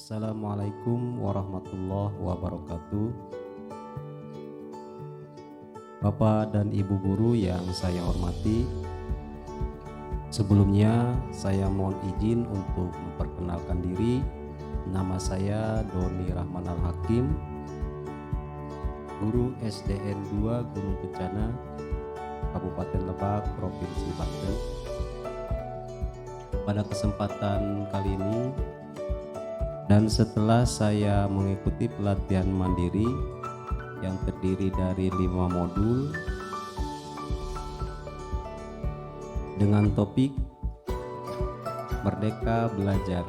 Assalamualaikum warahmatullahi wabarakatuh. Bapak dan Ibu guru yang saya hormati, sebelumnya saya mohon izin untuk memperkenalkan diri. Nama saya Doni Rahman Al-Hakim, guru SDN 2 Gunung Kencana, Kabupaten Lebak, Provinsi Banten. Pada kesempatan kali ini, dan setelah saya mengikuti pelatihan mandiri yang terdiri dari 5 modul dengan topik Merdeka Belajar,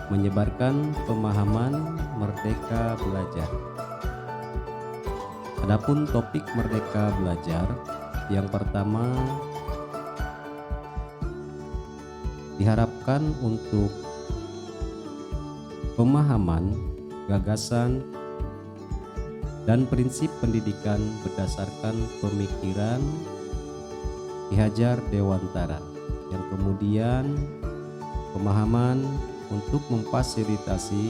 menyebarkan pemahaman Merdeka Belajar. Adapun topik Merdeka Belajar yang pertama diharapkan untuk pemahaman, gagasan, dan prinsip pendidikan berdasarkan pemikiran Ki Hajar Dewantara, yang kemudian pemahaman untuk memfasilitasi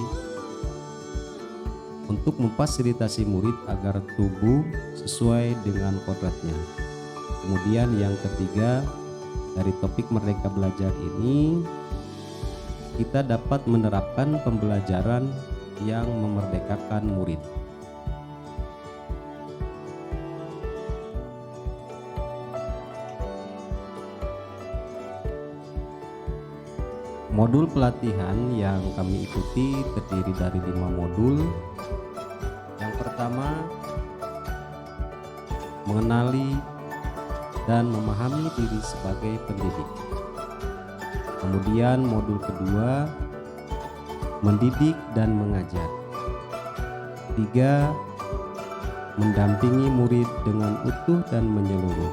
murid agar tumbuh sesuai dengan kodratnya. Kemudian yang ketiga, dari topik Merdeka Belajar ini kita dapat menerapkan pembelajaran yang memerdekakan murid. Modul pelatihan yang kami ikuti terdiri dari 5 modul. Yang pertama, mengenali dan memahami diri sebagai pendidik. Kemudian modul kedua, mendidik dan mengajar. 3, mendampingi murid dengan utuh dan menyeluruh.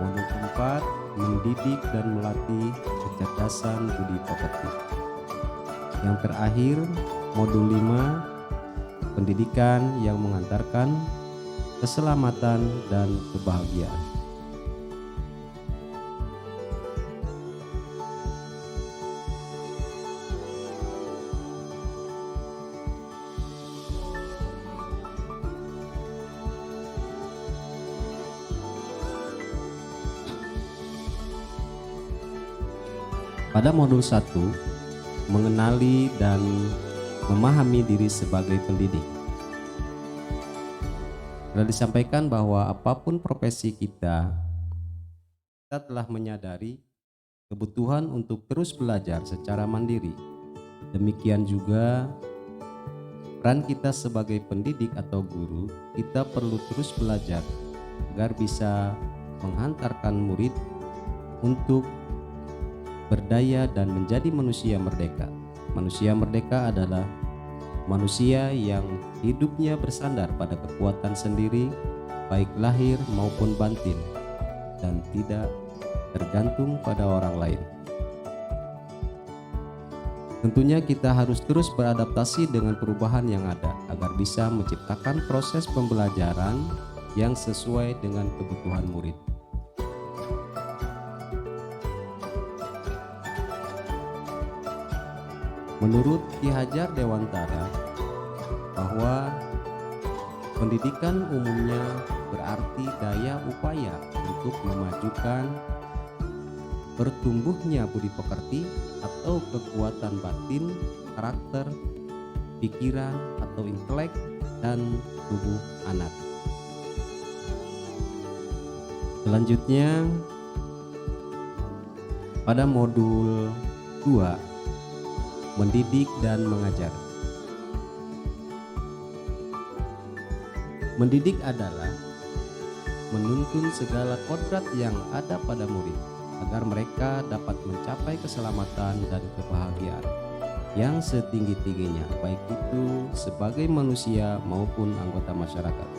Modul keempat, mendidik dan melatih kecerdasan budi pekerti. Yang terakhir, modul 5, pendidikan yang mengantarkan keselamatan dan kebahagiaan. Pada modul 1, mengenali dan memahami diri sebagai pendidik, telah disampaikan bahwa apapun profesi kita telah menyadari kebutuhan untuk terus belajar secara mandiri. Demikian juga peran kita sebagai pendidik atau guru, kita perlu terus belajar agar bisa menghantarkan murid untuk berdaya dan menjadi manusia merdeka. Manusia merdeka adalah manusia yang hidupnya bersandar pada kekuatan sendiri, baik lahir maupun batin, dan tidak tergantung pada orang lain. Tentunya kita harus terus beradaptasi dengan perubahan yang ada agar bisa menciptakan proses pembelajaran yang sesuai dengan kebutuhan murid. Menurut Ki Hajar Dewantara, bahwa pendidikan umumnya berarti daya upaya untuk memajukan bertumbuhnya budi pekerti atau kekuatan batin, karakter, pikiran atau intelek, dan tubuh anak. Selanjutnya, pada modul 2, mendidik dan mengajar. Mendidik adalah menuntun segala kodrat yang ada pada murid agar mereka dapat mencapai keselamatan dan kebahagiaan yang setinggi-tingginya, baik itu sebagai manusia maupun anggota masyarakat.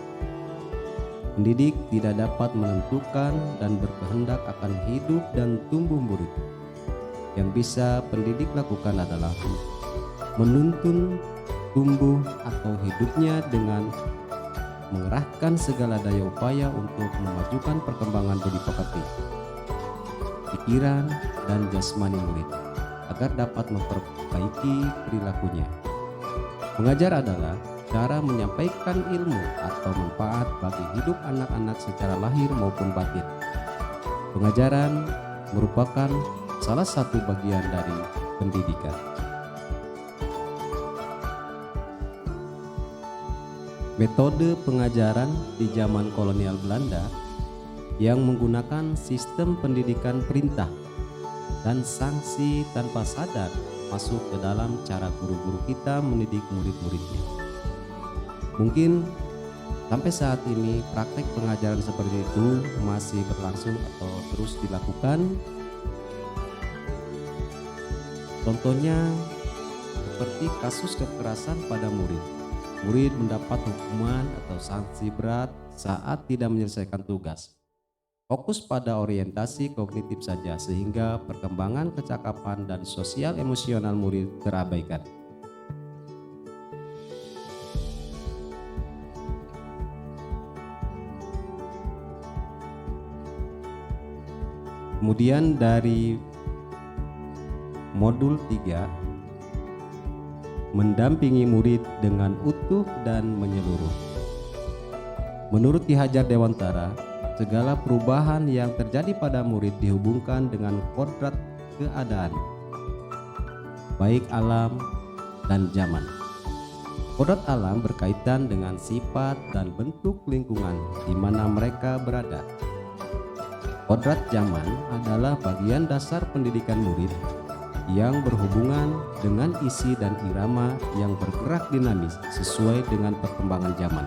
Pendidik tidak dapat menentukan dan berkehendak akan hidup dan tumbuh murid. Yang bisa pendidik lakukan adalah menuntun tumbuh atau hidupnya dengan mengerahkan segala daya upaya untuk memajukan perkembangan budi pekerti, pikiran, dan jasmani murid agar dapat memperbaiki perilakunya. Mengajar adalah cara menyampaikan ilmu atau manfaat bagi hidup anak-anak secara lahir maupun batin. Pengajaran merupakan salah satu bagian dari pendidikan. Metode pengajaran di zaman kolonial Belanda yang menggunakan sistem pendidikan perintah dan sanksi tanpa sadar masuk ke dalam cara guru-guru kita mendidik murid-muridnya. Mungkin sampai saat ini praktek pengajaran seperti itu masih berlangsung atau terus dilakukan. Contohnya seperti kasus kekerasan pada murid. Murid mendapat hukuman atau sanksi berat saat tidak menyelesaikan tugas. Fokus pada orientasi kognitif saja sehingga perkembangan kecakapan dan sosial emosional murid terabaikan. Kemudian dari modul 3, mendampingi murid dengan utuh dan menyeluruh. Menurut Ki Hajar Dewantara, segala perubahan yang terjadi pada murid dihubungkan dengan kodrat keadaan, baik alam dan zaman. Kodrat alam berkaitan dengan sifat dan bentuk lingkungan di mana mereka berada. Kodrat zaman adalah bagian dasar pendidikan murid yang berhubungan dengan isi dan irama yang bergerak dinamis sesuai dengan perkembangan zaman.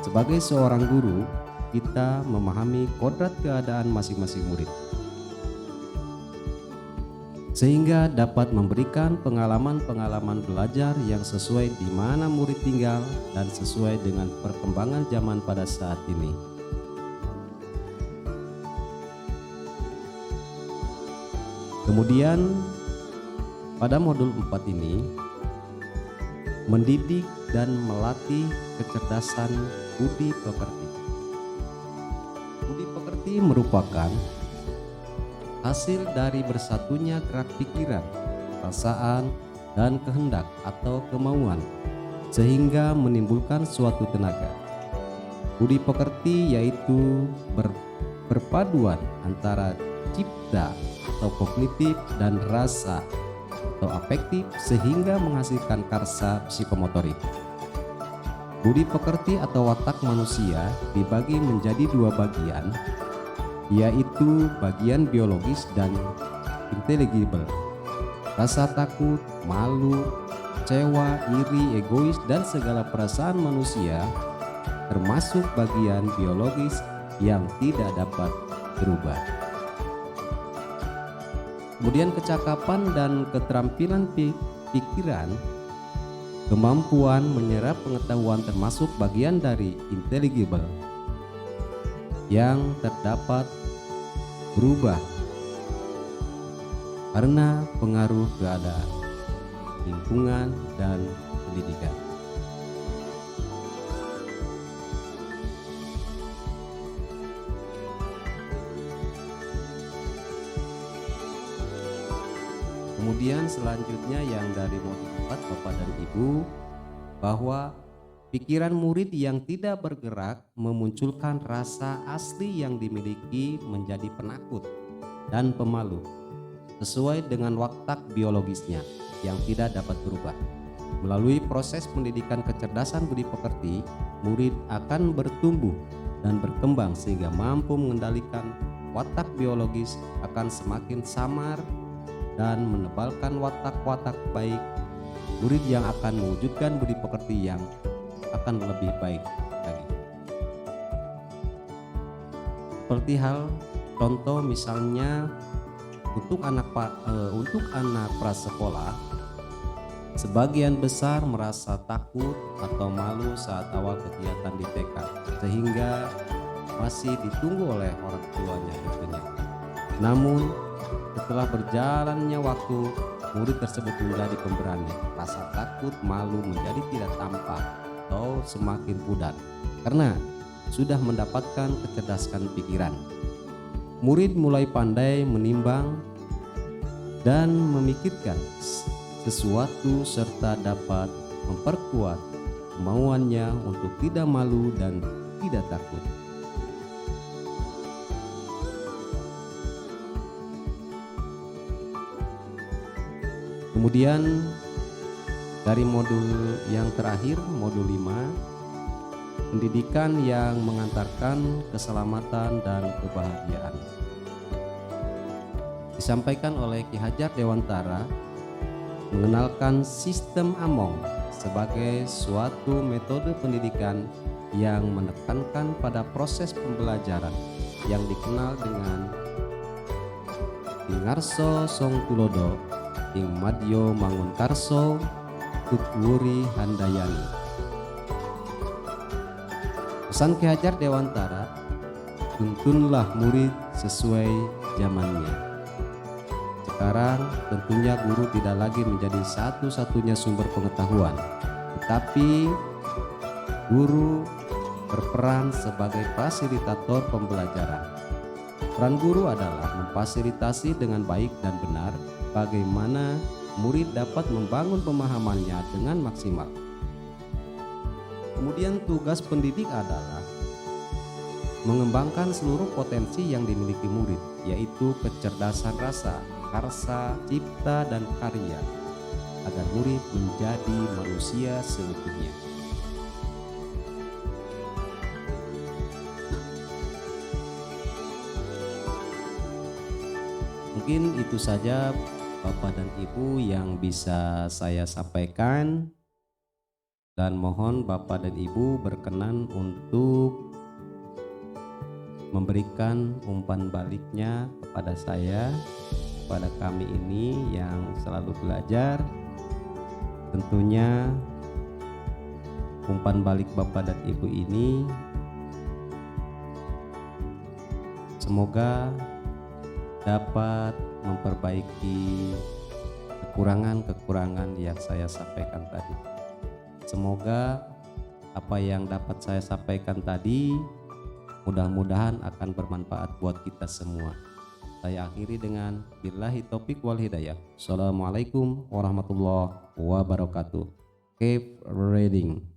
Sebagai seorang guru, kita memahami kodrat keadaan masing-masing murid, sehingga dapat memberikan pengalaman-pengalaman belajar yang sesuai di mana murid tinggal dan sesuai dengan perkembangan zaman pada saat ini. Kemudian pada modul 4 ini, mendidik dan melatih kecerdasan budi pekerti. Budi pekerti merupakan hasil dari bersatunya gerak pikiran, perasaan, dan kehendak atau kemauan sehingga menimbulkan suatu tenaga. Budi pekerti yaitu perpaduan antara cipta atau kognitif dan rasa atau afektif sehingga menghasilkan karsa psikomotorik. Budi pekerti atau watak manusia dibagi menjadi dua bagian, yaitu bagian biologis dan intelligible. Rasa takut, malu, kecewa, iri, egois, dan segala perasaan manusia termasuk bagian biologis yang tidak dapat berubah. Kemudian kecakapan dan keterampilan pikiran, kemampuan menyerap pengetahuan termasuk bagian dari intelligible yang terdapat berubah karena pengaruh keadaan, lingkungan, dan pendidikan. Kemudian selanjutnya yang dari modul 4 Bapak dan Ibu, bahwa pikiran murid yang tidak bergerak memunculkan rasa asli yang dimiliki menjadi penakut dan pemalu sesuai dengan watak biologisnya yang tidak dapat berubah. Melalui proses pendidikan kecerdasan budi pekerti, murid akan bertumbuh dan berkembang sehingga mampu mengendalikan watak biologis akan semakin samar dan menebalkan watak-watak baik murid yang akan mewujudkan budi pekerti yang akan lebih baik lagi. Seperti hal contoh misalnya untuk anak prasekolah, sebagian besar merasa takut atau malu saat awal kegiatan di TK sehingga masih ditunggu oleh orang tuanya tentunya. Namun setelah berjalannya waktu, murid tersebut menjadi pemberani. Rasa takut, malu menjadi tidak tampak atau semakin pudar karena sudah mendapatkan kecerdasan pikiran. Murid mulai pandai menimbang dan memikirkan sesuatu serta dapat memperkuat kemauannya untuk tidak malu dan tidak takut. Kemudian dari modul yang terakhir, modul 5, pendidikan yang mengantarkan keselamatan dan kebahagiaan. Disampaikan oleh Ki Hajar Dewantara mengenalkan sistem Among sebagai suatu metode pendidikan yang menekankan pada proses pembelajaran yang dikenal dengan Ingarso Song Tulodo ing Madyo Mangunkarso Tutwuri Handayani. Pesan Ki Hajar Dewantara, tuntunlah murid sesuai zamannya. Sekarang tentunya guru tidak lagi menjadi satu-satunya sumber pengetahuan, tetapi guru berperan sebagai fasilitator pembelajaran. Peran guru adalah memfasilitasi dengan baik dan benar bagaimana murid dapat membangun pemahamannya dengan maksimal. Kemudian tugas pendidik adalah mengembangkan seluruh potensi yang dimiliki murid, yaitu kecerdasan rasa, karsa, cipta, dan karya, agar murid menjadi manusia seutuhnya. Mungkin itu saja Bapak dan Ibu yang bisa saya sampaikan, dan mohon Bapak dan Ibu berkenan untuk memberikan umpan baliknya kepada saya, kepada kami ini yang selalu belajar. Tentunya umpan balik Bapak dan Ibu ini semoga dapat memperbaiki kekurangan-kekurangan yang saya sampaikan tadi. Semoga apa yang dapat saya sampaikan tadi mudah-mudahan akan bermanfaat buat kita semua. Saya akhiri dengan billahi taufik wal hidayah. Assalamualaikum warahmatullahi wabarakatuh. Keep reading.